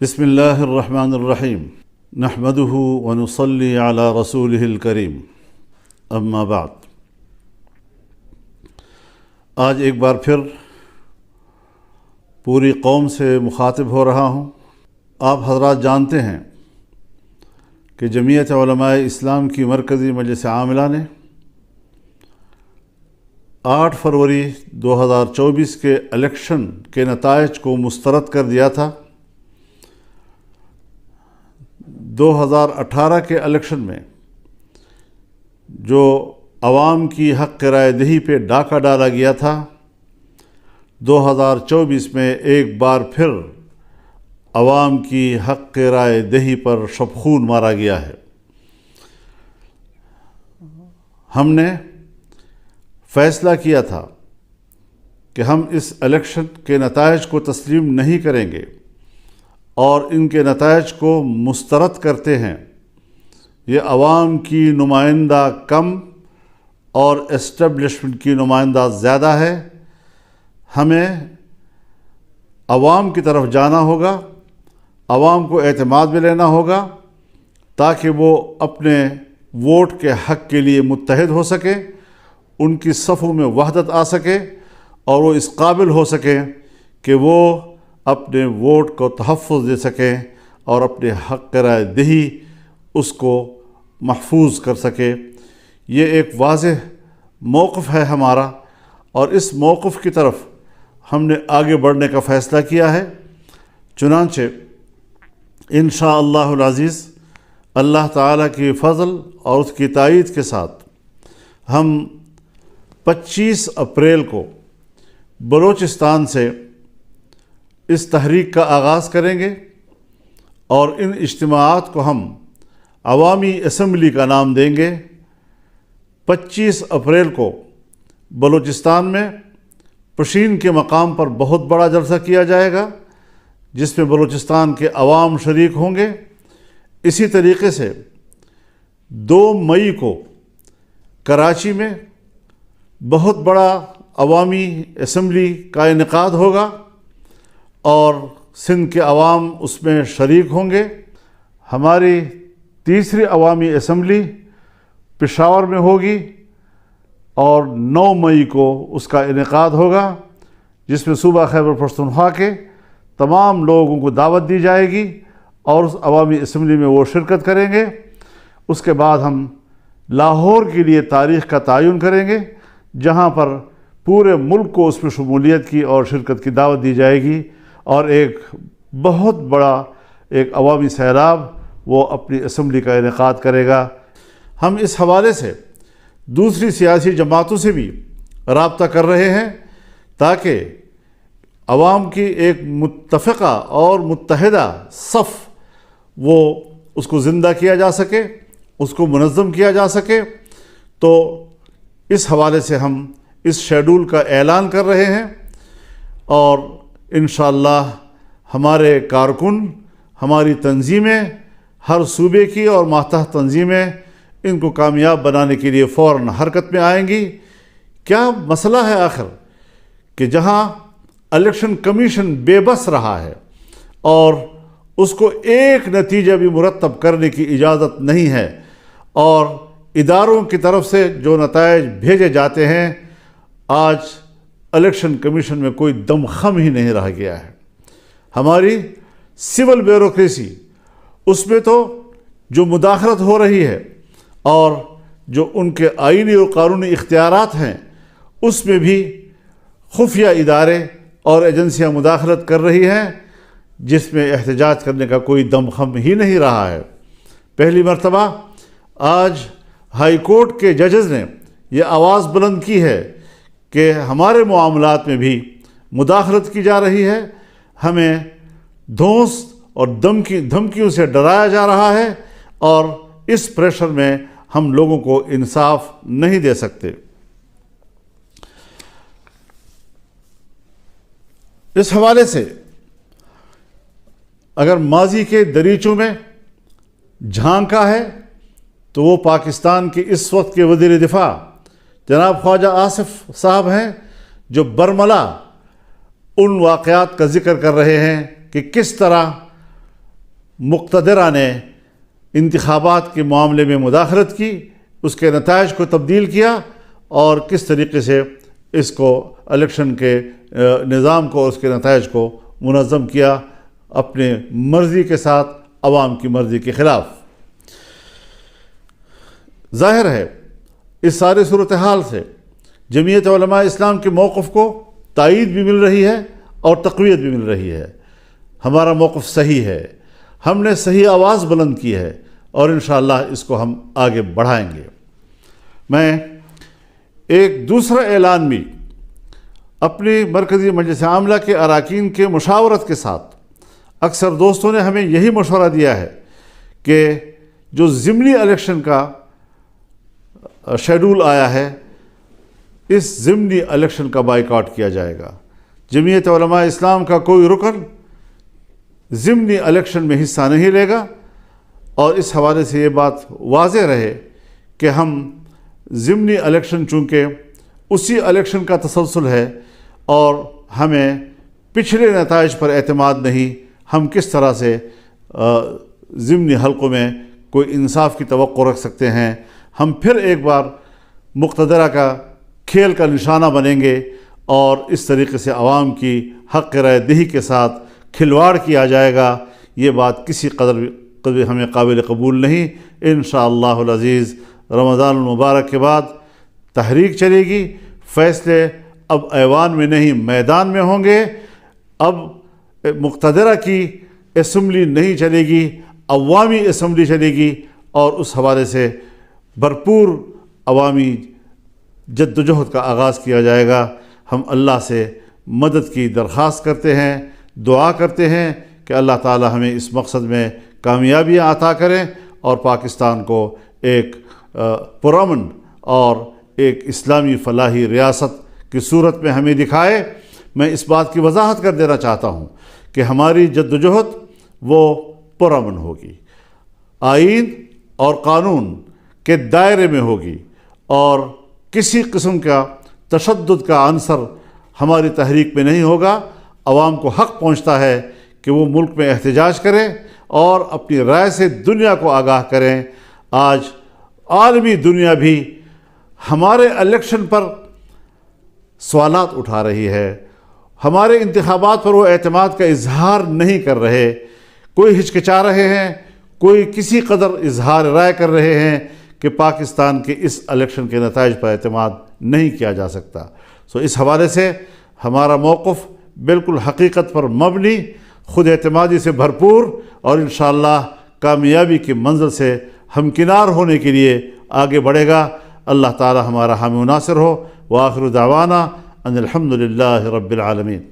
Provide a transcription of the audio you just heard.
بسم اللہ الرحمن الرحیم نحمده ونصلی علی رسولہ الکریم اما بعد۔ آج ایک بار پھر پوری قوم سے مخاطب ہو رہا ہوں۔ آپ حضرات جانتے ہیں کہ جمعیت علماء اسلام کی مرکزی مجلس عاملہ نے 8 فروری 2024 کے الیکشن کے نتائج کو مسترد کر دیا تھا۔ 2018 کے الیکشن میں جو عوام کی حق رائے دہی پہ ڈاکہ ڈالا گیا تھا، 2024 میں ایک بار پھر عوام کی حق رائے دہی پر شبخون مارا گیا ہے۔ ہم نے فیصلہ کیا تھا کہ ہم اس الیکشن کے نتائج کو تسلیم نہیں کریں گے اور ان کے نتائج کو مسترد کرتے ہیں۔ یہ عوام کی نمائندہ کم اور اسٹیبلشمنٹ کی نمائندہ زیادہ ہے۔ ہمیں عوام کی طرف جانا ہوگا، عوام کو اعتماد میں لینا ہوگا تاکہ وہ اپنے ووٹ کے حق کے لیے متحد ہو سکیں، ان کی صفوں میں وحدت آ سکے اور وہ اس قابل ہو سکیں کہ وہ اپنے ووٹ کو تحفظ دے سکیں اور اپنے حق رائے دہی اس کو محفوظ کر سکے۔ یہ ایک واضح موقف ہے ہمارا اور اس موقف کی طرف ہم نے آگے بڑھنے کا فیصلہ کیا ہے۔ چنانچہ انشاءاللہ العزیز اللہ تعالیٰ کی فضل اور اس کی تائید کے ساتھ ہم 25 اپریل کو بلوچستان سے اس تحریک کا آغاز کریں گے اور ان اجتماعات کو ہم عوامی اسمبلی کا نام دیں گے۔ 25 اپریل کو بلوچستان میں پشین کے مقام پر بہت بڑا جلسہ کیا جائے گا جس میں بلوچستان کے عوام شریک ہوں گے۔ اسی طریقے سے 2 مئی کو کراچی میں بہت بڑا عوامی اسمبلی کا انعقاد ہوگا اور سندھ کے عوام اس میں شریک ہوں گے۔ ہماری تیسری عوامی اسمبلی پشاور میں ہوگی اور 9 مئی کو اس کا انعقاد ہوگا جس میں صوبہ خیبر پختونخوا کے تمام لوگوں کو دعوت دی جائے گی اور اس عوامی اسمبلی میں وہ شرکت کریں گے۔ اس کے بعد ہم لاہور کے لیے تاریخ کا تعین کریں گے جہاں پر پورے ملک کو اس میں شمولیت کی اور شرکت کی دعوت دی جائے گی اور ایک بہت بڑا ایک عوامی سیلاب وہ اپنی اسمبلی کا انعقاد کرے گا۔ ہم اس حوالے سے دوسری سیاسی جماعتوں سے بھی رابطہ کر رہے ہیں تاکہ عوام کی ایک متفقہ اور متحدہ صف وہ اس کو زندہ کیا جا سکے، اس کو منظم کیا جا سکے۔ تو اس حوالے سے ہم اس شیڈول کا اعلان کر رہے ہیں اور انشاءاللہ ہمارے کارکن، ہماری تنظیمیں، ہر صوبے کی اور ماتحت تنظیمیں ان کو کامیاب بنانے کے لیے فوراً حرکت میں آئیں گی۔ کیا مسئلہ ہے آخر کہ جہاں الیکشن کمیشن بے بس رہا ہے اور اس کو ایک نتیجہ بھی مرتب کرنے کی اجازت نہیں ہے اور اداروں کی طرف سے جو نتائج بھیجے جاتے ہیں، آج الیکشن کمیشن میں کوئی دم خم ہی نہیں رہ گیا ہے۔ ہماری سول بیوروکریسی اس میں تو جو مداخلت ہو رہی ہے اور جو ان کے آئینی اور قانونی اختیارات ہیں اس میں بھی خفیہ ادارے اور ایجنسیاں مداخلت کر رہی ہیں جس میں احتجاج کرنے کا کوئی دم خم ہی نہیں رہا ہے۔ پہلی مرتبہ آج ہائی کورٹ کے ججز نے یہ آواز بلند کی ہے کہ ہمارے معاملات میں بھی مداخلت کی جا رہی ہے، ہمیں دھونس اور دھمکیوں سے ڈرایا جا رہا ہے اور اس پریشر میں ہم لوگوں کو انصاف نہیں دے سکتے۔ اس حوالے سے اگر ماضی کے دریچوں میں جھانکا ہے تو وہ پاکستان کے اس وقت کے وزیر دفاع جناب خواجہ آصف صاحب ہیں جو برملا ان واقعات کا ذکر کر رہے ہیں کہ کس طرح مقتدرہ نے انتخابات کے معاملے میں مداخلت کی، اس کے نتائج کو تبدیل کیا، اور کس طریقے سے اس کو الیکشن کے نظام کو، اس کے نتائج کو منظم کیا اپنے مرضی کے ساتھ، عوام کی مرضی کے خلاف۔ ظاہر ہے اس سارے صورتحال سے جمعیت علماء اسلام کے موقف کو تائید بھی مل رہی ہے اور تقویت بھی مل رہی ہے۔ ہمارا موقف صحیح ہے، ہم نے صحیح آواز بلند کی ہے، اور انشاءاللہ اس کو ہم آگے بڑھائیں گے۔ میں ایک دوسرا اعلان بھی اپنی مرکزی مجلس عاملہ کے اراکین کے مشاورت کے ساتھ، اکثر دوستوں نے ہمیں یہی مشورہ دیا ہے کہ جو ضمنی الیکشن کا شیڈول آیا ہے، اس ضمنی الیکشن کا بائیکاٹ کیا جائے گا۔ جمعیت علماء اسلام کا کوئی رکن ضمنی الیکشن میں حصہ نہیں لے گا، اور اس حوالے سے یہ بات واضح رہے کہ ہم ضمنی الیکشن چونکہ اسی الیکشن کا تسلسل ہے اور ہمیں پچھلے نتائج پر اعتماد نہیں، ہم کس طرح سے ضمنی حلقوں میں کوئی انصاف کی توقع رکھ سکتے ہیں؟ ہم پھر ایک بار مقتدرہ کا کھیل کا نشانہ بنیں گے، اور اس طریقے سے عوام کی حق رائے دہی کے ساتھ کھلواڑ کیا جائے گا۔ یہ بات کسی قدر ہمیں قابل قبول نہیں۔ انشاءاللہ العزیز رمضان المبارک کے بعد تحریک چلے گی، فیصلے اب ایوان میں نہیں میدان میں ہوں گے۔ اب مقتدرہ کی اسمبلی نہیں چلے گی، عوامی اسمبلی چلے گی، اور اس حوالے سے بھرپور عوامی جدوجہد کا آغاز کیا جائے گا۔ ہم اللہ سے مدد کی درخواست کرتے ہیں، دعا کرتے ہیں کہ اللہ تعالی ہمیں اس مقصد میں کامیابیاں عطا کریں، اور پاکستان کو ایک پرامن اور ایک اسلامی فلاحی ریاست کی صورت میں ہمیں دکھائے۔ میں اس بات کی وضاحت کر دینا چاہتا ہوں کہ ہماری جدوجہد وہ پرامن ہوگی، آئین اور قانون کے دائرے میں ہوگی، اور کسی قسم کا تشدد کا عنصر ہماری تحریک میں نہیں ہوگا۔ عوام کو حق پہنچتا ہے کہ وہ ملک میں احتجاج کریں اور اپنی رائے سے دنیا کو آگاہ کریں۔ آج عالمی دنیا بھی ہمارے الیکشن پر سوالات اٹھا رہی ہے، ہمارے انتخابات پر وہ اعتماد کا اظہار نہیں کر رہے، کوئی ہچکچا رہے ہیں، کوئی کسی قدر اظہار رائے کر رہے ہیں کہ پاکستان کے اس الیکشن کے نتائج پر اعتماد نہیں کیا جا سکتا۔ اس حوالے سے ہمارا موقف بالکل حقیقت پر مبنی، خود اعتمادی سے بھرپور، اور انشاءاللہ کامیابی کی منزل سے ہمکنار ہونے کے لیے آگے بڑھے گا۔ اللہ تعالی ہمارا حامی و ناصر ہو۔ وآخر دعوانا ان الحمد للہ رب العالمین۔